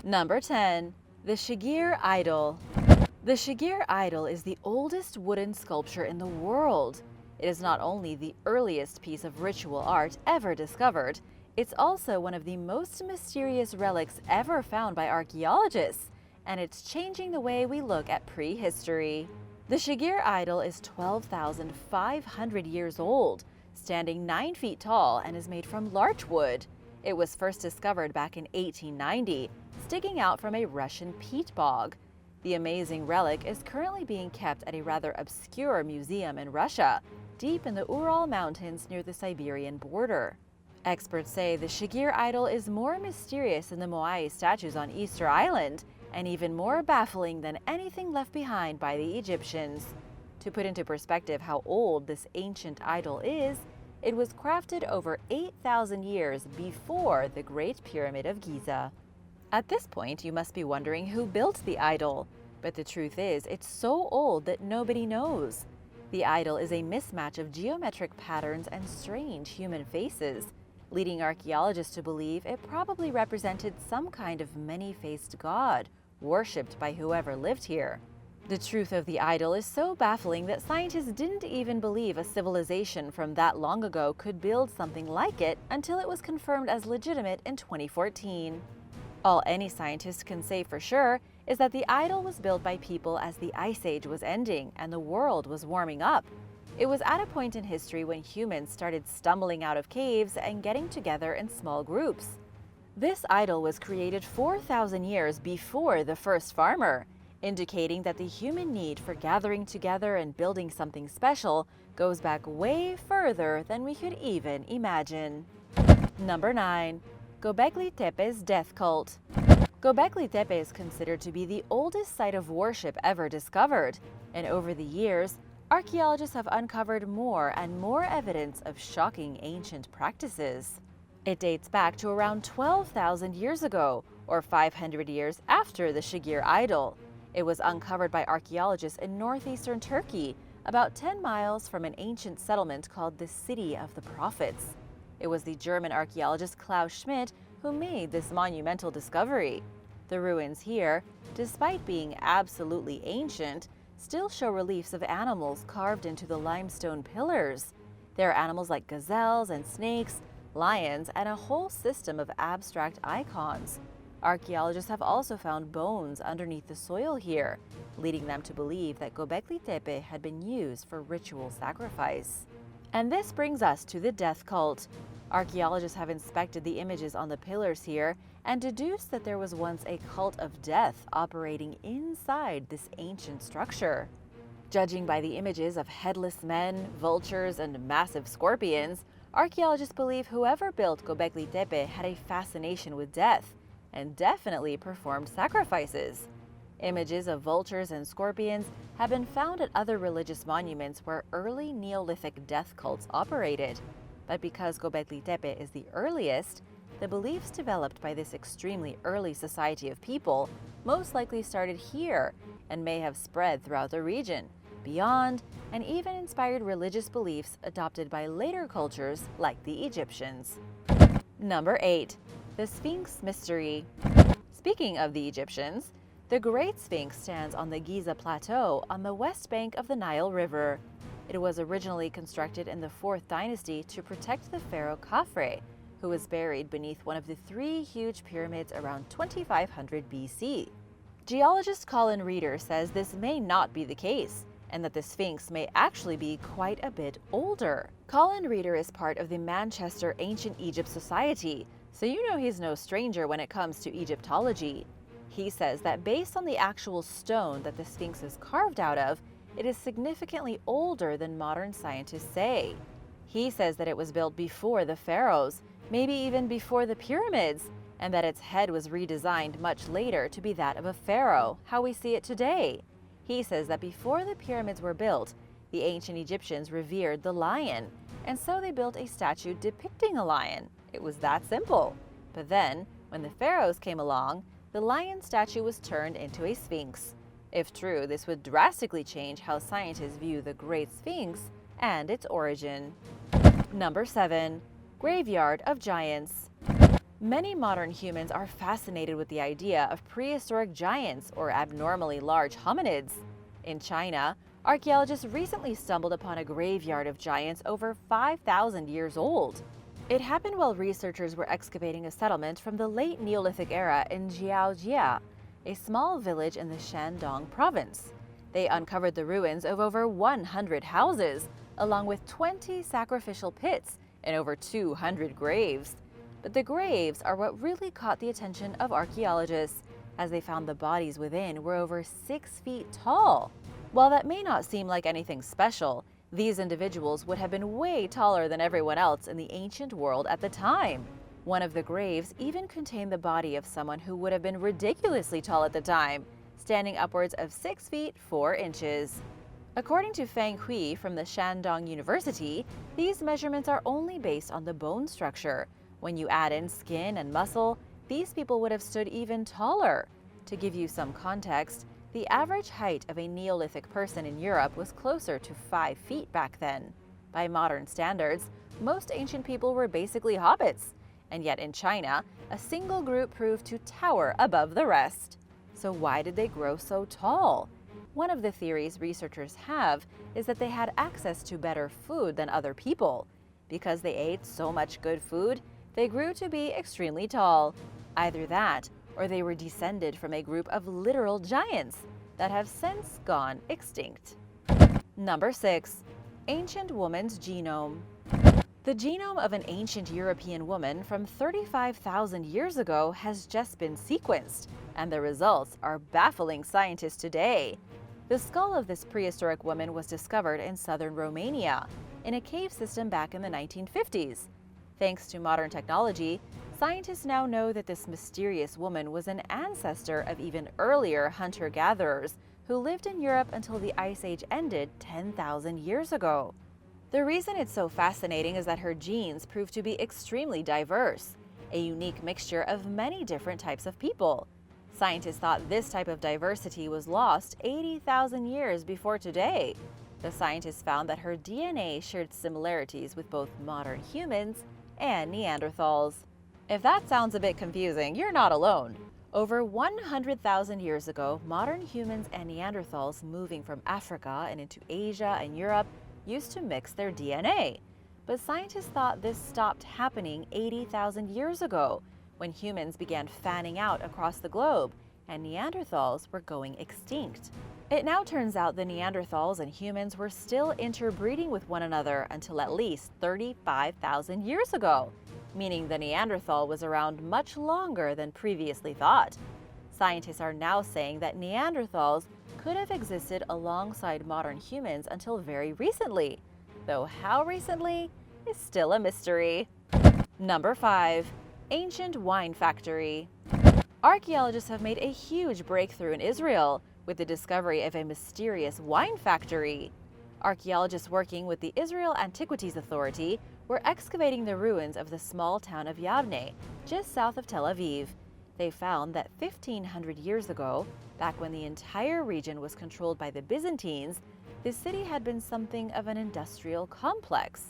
Number 10. The Shigir Idol. The Shigir Idol is the oldest wooden sculpture in the world. It is not only the earliest piece of ritual art ever discovered, it's also one of the most mysterious relics ever found by archaeologists, and it's changing the way we look at prehistory. The Shigir Idol is 12,500 years old, standing 9 feet tall, and is made from larch wood. It was first discovered back in 1890, sticking out from a Russian peat bog. The amazing relic is currently being kept at a rather obscure museum in Russia, deep in the Ural Mountains near the Siberian border. Experts say the Shigir Idol is more mysterious than the Moai statues on Easter Island, and even more baffling than anything left behind by the Egyptians. To put into perspective how old this ancient idol is, it was crafted over 8,000 years before the Great Pyramid of Giza. At this point, you must be wondering who built the idol, but the truth is it's so old that nobody knows. The idol is a mismatch of geometric patterns and strange human faces, leading archaeologists to believe it probably represented some kind of many-faced god, worshipped by whoever lived here. The truth of the idol is so baffling that scientists didn't even believe a civilization from that long ago could build something like it until it was confirmed as legitimate in 2014. All any scientist can say for sure is that the idol was built by people as the Ice Age was ending and the world was warming up. It was at a point in history when humans started stumbling out of caves and getting together in small groups. This idol was created 4,000 years before the first farmer, indicating that the human need for gathering together and building something special goes back way further than we could even imagine. Number 9. Göbekli Tepe's death cult. Göbekli Tepe is considered to be the oldest site of worship ever discovered, and over the years, archaeologists have uncovered more and more evidence of shocking ancient practices. It dates back to around 12,000 years ago, or 500 years after the Shigir Idol. It was uncovered by archaeologists in northeastern Turkey, about 10 miles from an ancient settlement called the City of the Prophets. It was the German archaeologist Klaus Schmidt who made this monumental discovery. The ruins here, despite being absolutely ancient, still show reliefs of animals carved into the limestone pillars. There are animals like gazelles and snakes, lions, and a whole system of abstract icons. Archaeologists have also found bones underneath the soil here, leading them to believe that Göbekli Tepe had been used for ritual sacrifice. And this brings us to the death cult. Archaeologists have inspected the images on the pillars here and deduced that there was once a cult of death operating inside this ancient structure. Judging by the images of headless men, vultures, and massive scorpions, archaeologists believe whoever built Göbekli Tepe had a fascination with death and definitely performed sacrifices. Images of vultures and scorpions have been found at other religious monuments where early Neolithic death cults operated. But because Göbekli Tepe is the earliest, the beliefs developed by this extremely early society of people most likely started here and may have spread throughout the region, beyond, and even inspired religious beliefs adopted by later cultures like the Egyptians. Number 8. The Sphinx Mystery. Speaking of the Egyptians, the Great Sphinx stands on the Giza Plateau on the west bank of the Nile River. It was originally constructed in the 4th Dynasty to protect the pharaoh Khafre, who was buried beneath one of the 3 huge pyramids around 2500 BC. Geologist Colin Reader says this may not be the case, and that the Sphinx may actually be quite a bit older. Colin Reader is part of the Manchester Ancient Egypt Society, so you know he's no stranger when it comes to Egyptology. He says that based on the actual stone that the Sphinx is carved out of, it is significantly older than modern scientists say. He says that it was built before the pharaohs, maybe even before the pyramids, and that its head was redesigned much later to be that of a pharaoh, how we see it today. He says that before the pyramids were built, the ancient Egyptians revered the lion, and so they built a statue depicting a lion. It was that simple. But then, when the pharaohs came along, the lion statue was turned into a sphinx. If true, this would drastically change how scientists view the Great Sphinx and its origin. Number 7. Graveyard of Giants. Many modern humans are fascinated with the idea of prehistoric giants or abnormally large hominids. In China, archaeologists recently stumbled upon a graveyard of giants over 5,000 years old. It happened while researchers were excavating a settlement from the late Neolithic era in Jiaojia, a small village in the Shandong province. They uncovered the ruins of over 100 houses, along with 20 sacrificial pits and over 200 graves. But the graves are what really caught the attention of archaeologists, as they found the bodies within were over 6 feet tall. While that may not seem like anything special, these individuals would have been way taller than everyone else in the ancient world at the time. One of the graves even contained the body of someone who would have been ridiculously tall at the time, standing upwards of 6 feet 4 inches. According to Fang Hui from the Shandong University, these measurements are only based on the bone structure. When you add in skin and muscle, these people would have stood even taller. To give you some context, the average height of a Neolithic person in Europe was closer to 5 feet back then. By modern standards, most ancient people were basically hobbits. And yet in China, a single group proved to tower above the rest. So why did they grow so tall? One of the theories researchers have is that they had access to better food than other people. Because they ate so much good food, they grew to be extremely tall. Either that, or they were descended from a group of literal giants that have since gone extinct. Number 6. Ancient woman's genome. The genome of an ancient European woman from 35,000 years ago has just been sequenced, and the results are baffling scientists today. The skull of this prehistoric woman was discovered in southern Romania, in a cave system back in the 1950s. Thanks to modern technology, scientists now know that this mysterious woman was an ancestor of even earlier hunter-gatherers who lived in Europe until the Ice Age ended 10,000 years ago. The reason it's so fascinating is that her genes prove to be extremely diverse, a unique mixture of many different types of people. Scientists thought this type of diversity was lost 80,000 years before today. The scientists found that her DNA shared similarities with both modern humans and Neanderthals. If that sounds a bit confusing, you're not alone. Over 100,000 years ago, modern humans and Neanderthals moving from Africa and into Asia and Europe used to mix their DNA. But scientists thought this stopped happening 80,000 years ago, when humans began fanning out across the globe and Neanderthals were going extinct. It now turns out the Neanderthals and humans were still interbreeding with one another until at least 35,000 years ago, meaning the Neanderthal was around much longer than previously thought. Scientists are now saying that Neanderthals could have existed alongside modern humans until very recently, though how recently is still a mystery. Number 5. Ancient wine factory. Archaeologists have made a huge breakthrough in Israel with the discovery of a mysterious wine factory. Archaeologists working with the Israel Antiquities Authority were excavating the ruins of the small town of Yavne, just south of Tel Aviv. They found that 1,500 years ago, back when the entire region was controlled by the Byzantines, the city had been something of an industrial complex.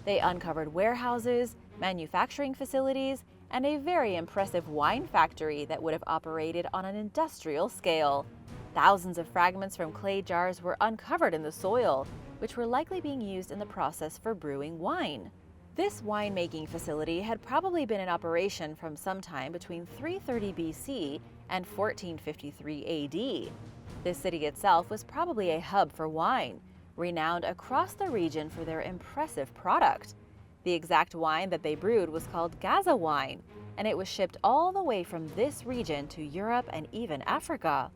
They uncovered warehouses, manufacturing facilities, and a very impressive wine factory that would have operated on an industrial scale. Thousands of fragments from clay jars were uncovered in the soil, which were likely being used in the process for brewing wine. This winemaking facility had probably been in operation from sometime between 330 BC and 1453 AD. The city itself was probably a hub for wine, renowned across the region for their impressive product. The exact wine that they brewed was called Gaza wine, and it was shipped all the way from this region to Europe and even Africa.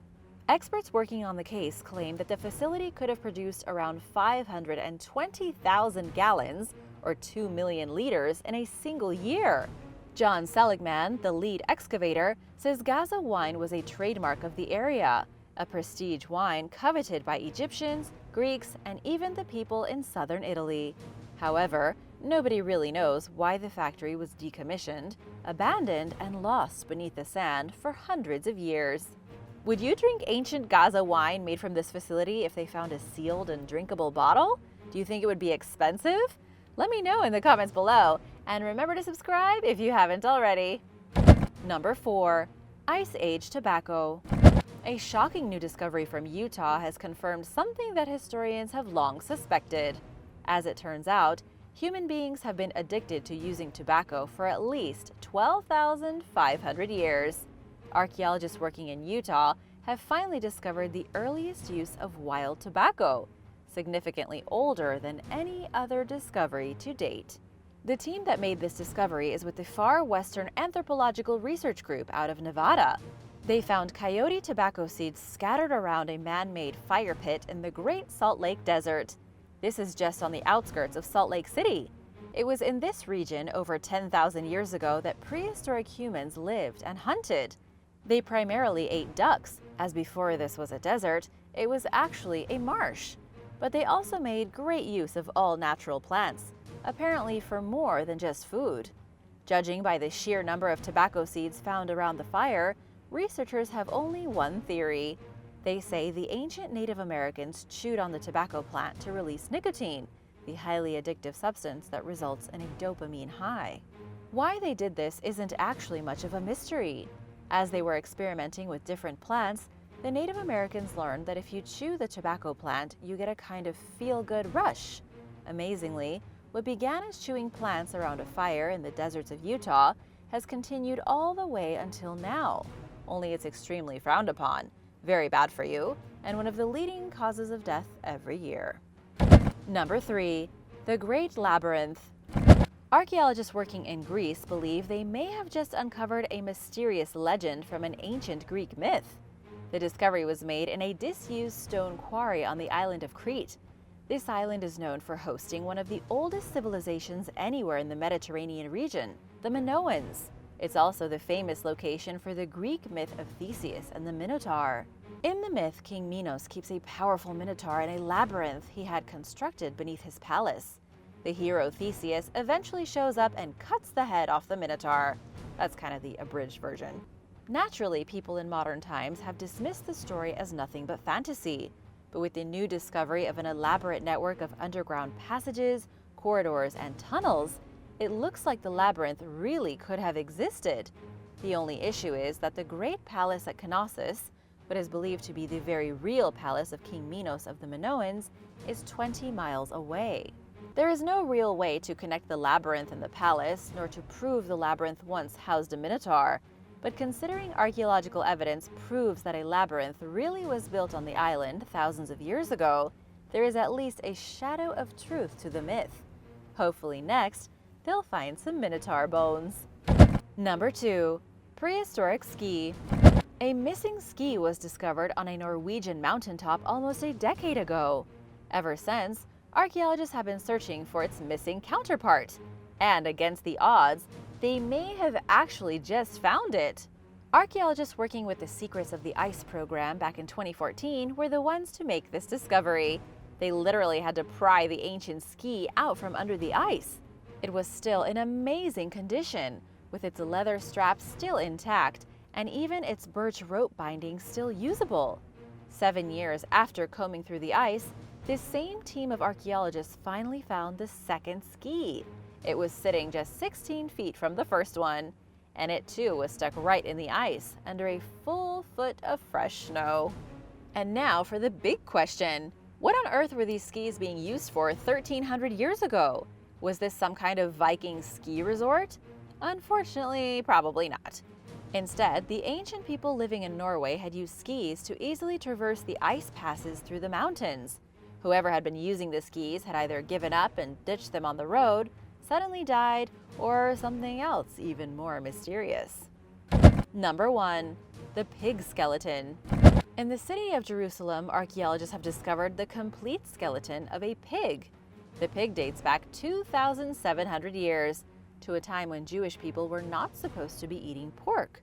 Experts working on the case claim that the facility could have produced around 520,000 gallons, or 2 million liters, in a single year. Jon Seligman, the lead excavator, says Gaza wine was a trademark of the area, a prestige wine coveted by Egyptians, Greeks, and even the people in southern Italy. However, nobody really knows why the factory was decommissioned, abandoned, and lost beneath the sand for hundreds of years. Would you drink ancient Gaza wine made from this facility if they found a sealed and drinkable bottle? Do you think it would be expensive? Let me know in the comments below, and remember to subscribe if you haven't already. Number 4. Ice Age tobacco. A shocking new discovery from Utah has confirmed something that historians have long suspected. As it turns out, human beings have been addicted to using tobacco for at least 12,500 years. Archaeologists working in Utah have finally discovered the earliest use of wild tobacco, significantly older than any other discovery to date. The team that made this discovery is with the Far Western Anthropological Research Group out of Nevada. They found coyote tobacco seeds scattered around a man-made fire pit in the Great Salt Lake Desert. This is just on the outskirts of Salt Lake City. It was in this region over 10,000 years ago that prehistoric humans lived and hunted. They primarily ate ducks, as before this was a desert, it was actually a marsh. But they also made great use of all natural plants, apparently for more than just food. Judging by the sheer number of tobacco seeds found around the fire, researchers have only one theory. They say the ancient Native Americans chewed on the tobacco plant to release nicotine, the highly addictive substance that results in a dopamine high. Why they did this isn't actually much of a mystery. As they were experimenting with different plants, the Native Americans learned that if you chew the tobacco plant, you get a kind of feel-good rush. Amazingly, what began as chewing plants around a fire in the deserts of Utah has continued all the way until now. Only it's extremely frowned upon, very bad for you, and one of the leading causes of death every year. Number 3. The Great Labyrinth. Archaeologists working in Greece believe they may have just uncovered a mysterious legend from an ancient Greek myth. The discovery was made in a disused stone quarry on the island of Crete. This island is known for hosting one of the oldest civilizations anywhere in the Mediterranean region, the Minoans. It's also the famous location for the Greek myth of Theseus and the Minotaur. In the myth, King Minos keeps a powerful minotaur in a labyrinth he had constructed beneath his palace. The hero Theseus eventually shows up and cuts the head off the minotaur. That's kind of the abridged version. Naturally, people in modern times have dismissed the story as nothing but fantasy. But with the new discovery of an elaborate network of underground passages, corridors, and tunnels, it looks like the labyrinth really could have existed. The only issue is that the Great Palace at Knossos, what is believed to be the very real palace of King Minos of the Minoans, is 20 miles away. There is no real way to connect the labyrinth and the palace, nor to prove the labyrinth once housed a minotaur. But considering archaeological evidence proves that a labyrinth really was built on the island thousands of years ago, there is at least a shadow of truth to the myth. Hopefully next, they'll find some minotaur bones. Number 2. Prehistoric ski. A missing ski was discovered on a Norwegian mountaintop almost a decade ago. Ever since, archaeologists have been searching for its missing counterpart. And against the odds, they may have actually just found it. Archaeologists working with the Secrets of the Ice program back in 2014 were the ones to make this discovery. They literally had to pry the ancient ski out from under the ice. It was still in amazing condition, with its leather straps still intact and even its birch rope binding still usable. 7 years after combing through the ice, this same team of archaeologists finally found the second ski. It was sitting just 16 feet from the first one, and it too was stuck right in the ice under a full foot of fresh snow. And now for the big question. What on earth were these skis being used for 1,300 years ago? Was this some kind of Viking ski resort? Unfortunately, probably not. Instead, the ancient people living in Norway had used skis to easily traverse the ice passes through the mountains. Whoever had been using the skis had either given up and ditched them on the road, suddenly died, or something else even more mysterious. Number 1. The pig skeleton. In the city of Jerusalem, archaeologists have discovered the complete skeleton of a pig. The pig dates back 2,700 years, to a time when Jewish people were not supposed to be eating pork.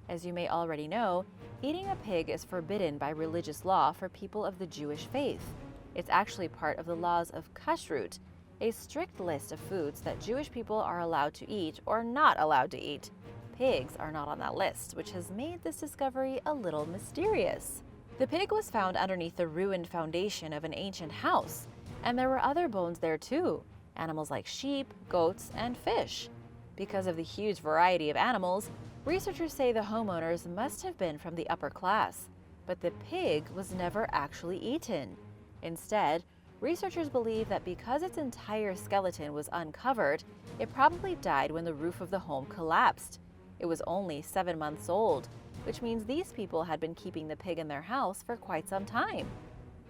As you may already know, eating a pig is forbidden by religious law for people of the Jewish faith. It's actually part of the laws of Kashrut, a strict list of foods that Jewish people are allowed to eat or not allowed to eat. Pigs are not on that list, which has made this discovery a little mysterious. The pig was found underneath the ruined foundation of an ancient house, and there were other bones there too, animals like sheep, goats, and fish. Because of the huge variety of animals, Researchers say the homeowners must have been from the upper class, but the pig was never actually eaten. Instead, researchers believe that because its entire skeleton was uncovered, it probably died when the roof of the home collapsed. It was only 7 months old, which means these people had been keeping the pig in their house for quite some time.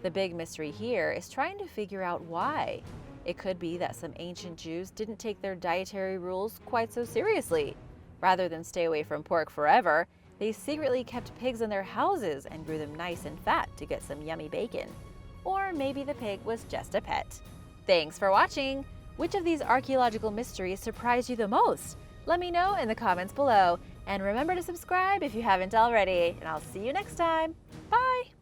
The big mystery here is trying to figure out why. It could be that some ancient Jews didn't take their dietary rules quite so seriously. Rather than stay away from pork forever, they secretly kept pigs in their houses and grew them nice and fat to get some yummy bacon. Or maybe the pig was just a pet. Thanks for watching! Which of these archaeological mysteries surprised you the most? Let me know in the comments below. And remember to subscribe if you haven't already. And I'll see you next time. Bye!